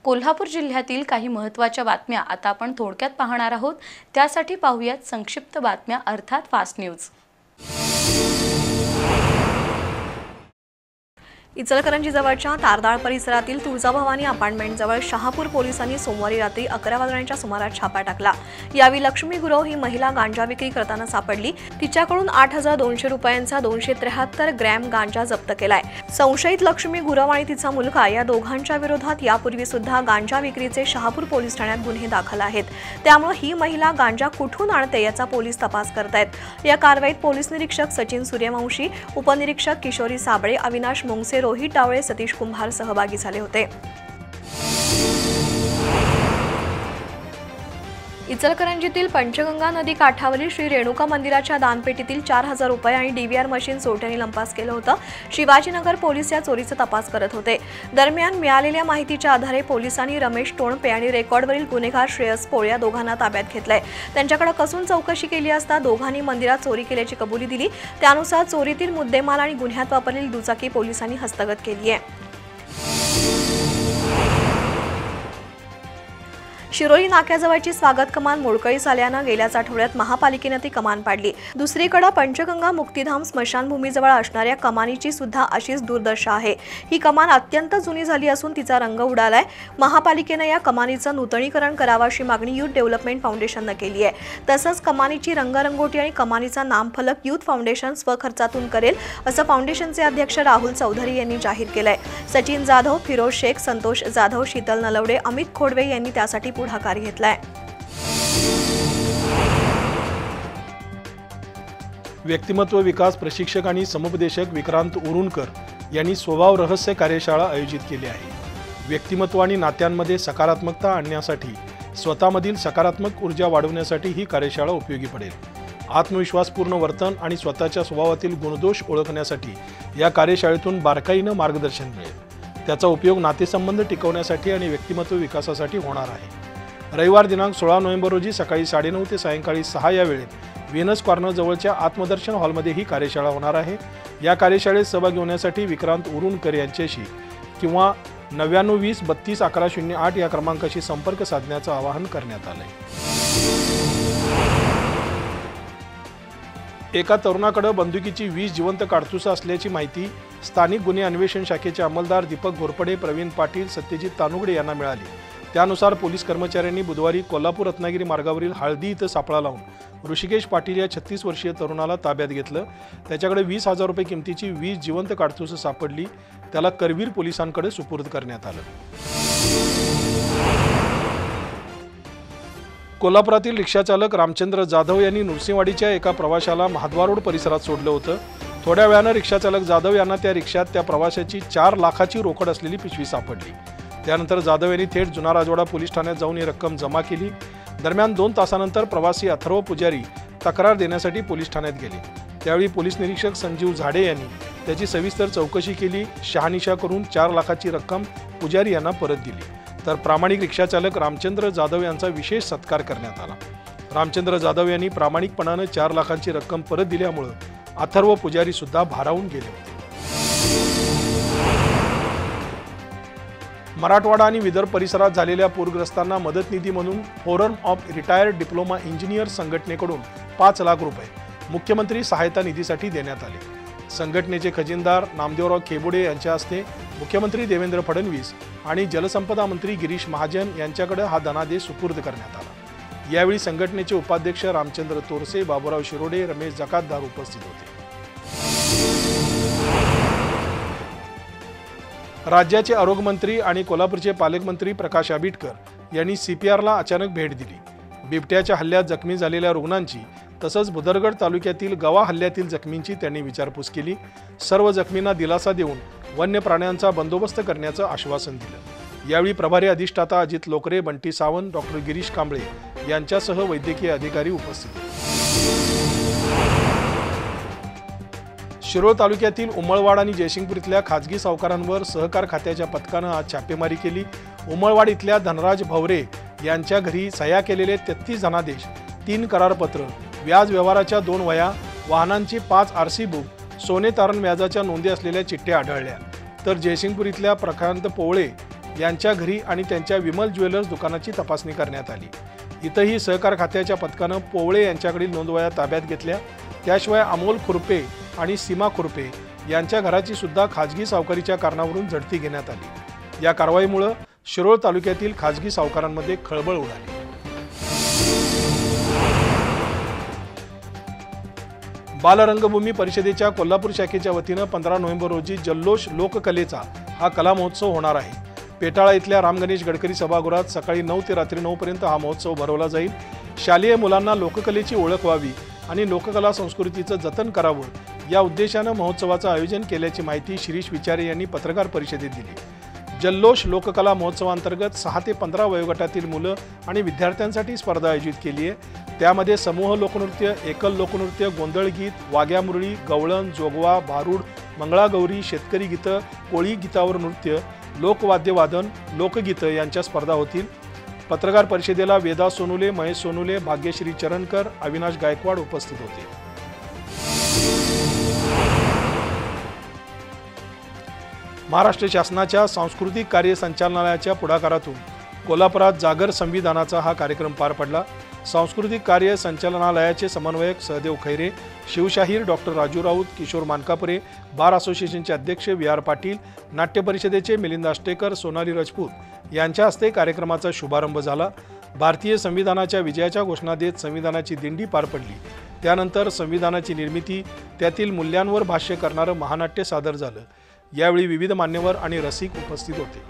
कोल्हापूर जिल्ह्यातील काही महत्त्वाच्या बातम्या आता आपण थोडक्यात पाहणार आहोत। त्यासाठी पाहूयात संक्षिप्त बातम्या अर्थात फास्ट न्यूज। इचलकरंजी जवळच्या तारदाळ परिसरातील तुळजाभवानी अपार्टमेंट जवळ शहापूर पोलिसांनी सोमवारी रात्री 11 वाजण्याच्या सुमारास छापा टाकला। यावेळी लक्ष्मी गुरव ही महिला गांजा विक्री करताना सापडली। तिच्याकडून 8,200 रुपयांचा 273 ग्रॅम गांजा जप्त केलाय। संशयित लक्ष्मी गुरव आणि तिचा मुलगा या दोघांच्या विरोधात यापूर्वी सुद्धा गांजा विक्रीचे शहापूर पोलीस ठाण्यात गुन्हे दाखल आहेत। त्यामुळे ही महिला गांजा कुठून आणते याचा पोलीस तपास करतायत। या कारवाईत पोलीस निरीक्षक सचिन सूर्यवंशी, उपनिरीक्षक किशोरी साबळे, अविनाश मुंगसे, रोहित टावळे, सतीश कुंभार सहभागी झाले होते। इचलकरंजीतील पंचगंगा नदी काठावरील श्री रेणुका मंदिराच्या दानपेटीतील 4,000 रुपये आणि डीव्हीआर मशीन चोरट्यांनी लंपास केलं होतं। शिवाजीनगर पोलीस या चोरीचा तपास करत होते। दरम्यान मिळालेल्या माहितीच्या आधारे पोलिसांनी रमेश टोणपे आणि रेकॉर्डवरील गुन्हेगार श्रेयस पोळ या दोघांना ताब्यात घेतलंय। त्यांच्याकडे कसून चौकशी केली असता दोघांनी मंदिरात चोरी केल्याची कबुली दिली। त्यानुसार चोरीतील मुद्देमाल आणि गुन्ह्यात वापरलेली दुचाकी पोलिसांनी हस्तगत केली आहे। शिरोली नाक्याजवळची स्वागत कमान मोडकळीस आल्यानं गेल्याच आठवड्यात महापालिकेने ती कमान पाडली। दुसरीकडे पंचगंगा मुक्तिधाम स्मशानभूमीजवळ असणाऱ्या कमानीची सुद्धा अशीच दुर्दशा आहे। ही कमान अत्यंत जुनी झाली असून तिचा रंग उडालाय। महापालिकेने या कमानीचं नूतनीकरण करावं अशी मागणी युथ डेव्हलपमेंट फाउंडेशनने केली आहे। तसंच कमानीची रंगरंगोटी आणि कमानीचा नामफलक युथ फाउंडेशन स्वखर्चातून करेल असं फाउंडेशनचे अध्यक्ष राहुल चौधरी यांनी जाहीर केलंय। सचिन जाधव, फिरोज शेख, संतोष जाधव, शीतल नलवडे, अमित खोडवे यांनी त्यासाठी पुढाकार घेतलाय। व्यक्तिमत्व विकास प्रशिक्षक आणि समुपदेशक विक्रांत उरुणकर यांनी स्वभाव रहस्य कार्यशाळा आयोजित केली आहे। व्यक्तिमत्व आणि नात्यांमध्ये सकारात्मकता आणण्यासाठी, स्वतःमधील सकारात्मक ऊर्जा वाढवण्यासाठी ही कार्यशाळा उपयोगी पडेल। आत्मविश्वासपूर्ण वर्तन आणि स्वतःच्या स्वभावातील गुणदोष ओळखण्यासाठी या कार्यशाळेतून बारकाईने मार्गदर्शन मिळेल। त्याचा उपयोग नातेसंबंध टिकवण्यासाठी आणि व्यक्तिमत्व विकासासाठी होणार आहे। रविवार दिनांक 16 नोव्हेंबर रोजी सकाळी 9:30 ते सायंकाळी 6 या वेळेत व्हेनस कॉर्नर जवळच्या आत्मदर्शन हॉलमध्ये ही कार्यशाळा होणार आहे। या कार्यशाळेत सहभागी होण्यासाठी विक्रांत उरुणकर यांच्याशी किंवा 9920 32 1108 या क्रमांकाशी संपर्क साधण्याचं आवाहन करण्यात आलंय। एका तरुणाकडे बंदुकीची 20 जिवंत काडतुसं असल्याची माहिती स्थानिक गुन्हे अन्वेषण शाखेचे अंमलदार दीपक घोरपडे, प्रवीण पाटील, सत्यजित तानुगडे यांना मिळाली। त्यानुसार पोलीस कर्मचाऱ्यांनी बुधवारी कोल्हापूर रत्नागिरी मार्गावरील हळदी इथं सापळा लावून ऋषिकेश पाटील या 36 वर्षीय तरुणाला ताब्यात घेतलं। त्याच्याकडे 20,000 रुपये किमतीची 20 जिवंत काडतुसं सापडली। त्याला करवीर पोलिसांकडे सुपूर्द करण्यात आलं। कोल्हापुरातील रिक्षाचालक रामचंद्र जाधव यांनी नृसिंहवाडीच्या एका प्रवाशाला महाद्वार रोड परिसरात सोडलं होतं। थोड्या वेळानं रिक्षाचालक जाधव यांना त्या रिक्षात त्या प्रवाशाची 4 लाखाची रोकड असलेली पिशवी सापडली। त्यानंतर जाधव यांनी थेट जुना राजवाडा पोलीस ठाण्यात जाऊन ही रक्कम जमा केली। दरम्यान 2 तासानंतर प्रवासी अथर्व पुजारी तक्रार देण्यासाठी पोलीस ठाण्यात गेले। त्यावेळी पोलीस निरीक्षक संजीव झाडे यांनी त्याची सविस्तर चौकशी केली। शहानिशा करून 4 लाखाची रक्कम पुजारी यांना परत दिली। तर प्रामाणिक रिक्षाचालक रामचंद्र जाधव यांचा विशेष सत्कार करण्यात आला। रामचंद्र जाधव यांनी प्रामाणिकपणाने 4 लाखांची रक्कम परत दिल्यामुळे अथर्व पुजारी सुद्धा भारावून गेले होते। मराठवाडा आणि विदर्भ परिसरात झालेल्या पूरग्रस्तांना मदत निधी म्हणून forum of retired diploma engineer संघटनेकडून 5 लाख रुपये मुख्यमंत्री सहायता निधीसाठी देण्यात आले। संघटनेचे खजिनदार नामदेवराव खेबोडे यांच्या हस्ते मुख्यमंत्री देवेंद्र फडणवीस आणि जलसंपदा मंत्री गिरीश महाजन यांच्याकडे हा धनादेश सुपूर्द करण्यात आला। यावेळी संघटनेचे उपाध्यक्ष रामचंद्र तोरसे, बाबूराव शिरोडे, रमेश जकातदार उपस्थित होते। राज्याचे आरोग्यमंत्री आणि कोल्हापूरचे पालकमंत्री प्रकाश आबिटकर यांनी CPRला अचानक भेट दिली। बिबट्याच्या हल्ल्यात जखमी झालेल्या रुग्णांची तसंच भुदरगड तालुक्यातील गवा हल्ल्यातील जखमींची त्यांनी विचारपूस केली। सर्व जखमींना दिलासा देऊन वन्य प्राण्यांचा बंदोबस्त करण्याचं आश्वासन दिलं। यावेळी प्रभारी अधिष्ठाता अजित लोकरे, बंटी सावंत, डॉक्टर गिरीश कांबळे यांच्यासह वैद्यकीय अधिकारी उपस्थित होते। शिरोळ तालुक्यातील उमळवाड आणि जयसिंगपूर इथल्या खाजगी सावकारांवर सहकार खात्याच्या पथकानं आज छापेमारी केली। उमळवाड इथल्या धनराज भवरे यांच्या घरी सह्या केलेले 33 धनादेश, 3 करारपत्र, व्याज व्यवहाराच्या 2 वह्या, वाहनांची 5 RC बुक, सोने तारण व्याजाच्या नोंदी असलेल्या चिठ्ठ्या आढळल्या। तर जयसिंगपूर इथल्या प्रशांत पोवळे यांच्या घरी आणि त्यांच्या विमल ज्वेलर्स दुकानाची तपासणी करण्यात आली। इथंही सहकार खात्याच्या पथकानं पोवळे यांच्याकडील नोंदवह्या ताब्यात घेतल्या। त्याशिवाय अमोल खुरपे आणि सीमा खुरपे यांच्या घराची सुद्धा खाजगी सावकारीच्या कारणावरून झडती घेण्यात आली। या कारवाईमुळे शिरोळ तालुक्यातील खाजगी सावकारांमध्ये खळबळ उडाली। बालरंगभूमी परिषदेच्या कोल्हापूर शाखेच्या वतीनं 15 नोव्हेंबर रोजी जल्लोष लोककलेचा हा कला महोत्सव होणार आहे। पेटाळा इथल्या राम गणेश गडकरी सभागृहात सकाळी 9 ते रात्री 9 पर्यंत हा महोत्सव भरवला जाईल। शालेय मुलांना लोककलेची ओळख व्हावी आणि लोककला संस्कृतीचं जतन करावं या उद्देशानं महोत्सवाचं आयोजन केल्याची माहिती शिरीष विचारे यांनी पत्रकार परिषदेत दिली। जल्लोष लोककला महोत्सवांतर्गत 6 ते 15 वयोगटातील मुलं आणि विद्यार्थ्यांसाठी स्पर्धा आयोजित केली आहे। त्यामध्ये समूह लोकनृत्य, एकल लोकनृत्य, गोंधळ गीत, वाघ्या मुरळी, गवळण, जोगवा, भारूड, मंगळागौरी, शेतकरी गीतं, कोळी गीतावर नृत्य, लोकवाद्यवादन, लोकगीतं यांच्या स्पर्धा होतील। पत्रकार परिषदेला वेदा सोनुले, महेश सोनुले, भाग्यश्री चरणकर, अविनाश गायकवाड उपस्थित होते। महाराष्ट्र शासनाच्या सांस्कृतिक कार्य संचालनालयाच्या पुढाकारातून कोल्हापुरात जागर संविधानाचा हा कार्यक्रम पार पडला। सांस्कृतिक कार्य संचालनालयाचे समन्वयक सहदेव खैरे, शिवशाहीर डॉक्टर राजू राऊत, किशोर मानकापुरे, बार असोसिएशनचे अध्यक्ष VR पाटील, नाट्य परिषदेचे मिलिंद आष्टेकर, सोनाली राजपूत यांच्या हस्ते कार्यक्रमाचा शुभारंभ झाला। भारतीय संविधानाच्या विजयाच्या घोषणा देत संविधानाची दिंडी पार पडली। त्यानंतर संविधानाची निर्मिती, त्यातील मूल्यांवर भाष्य करणारं महानाट्य सादर झालं। यावेळी विविध मान्यवर आणि रसिक उपस्थित होते।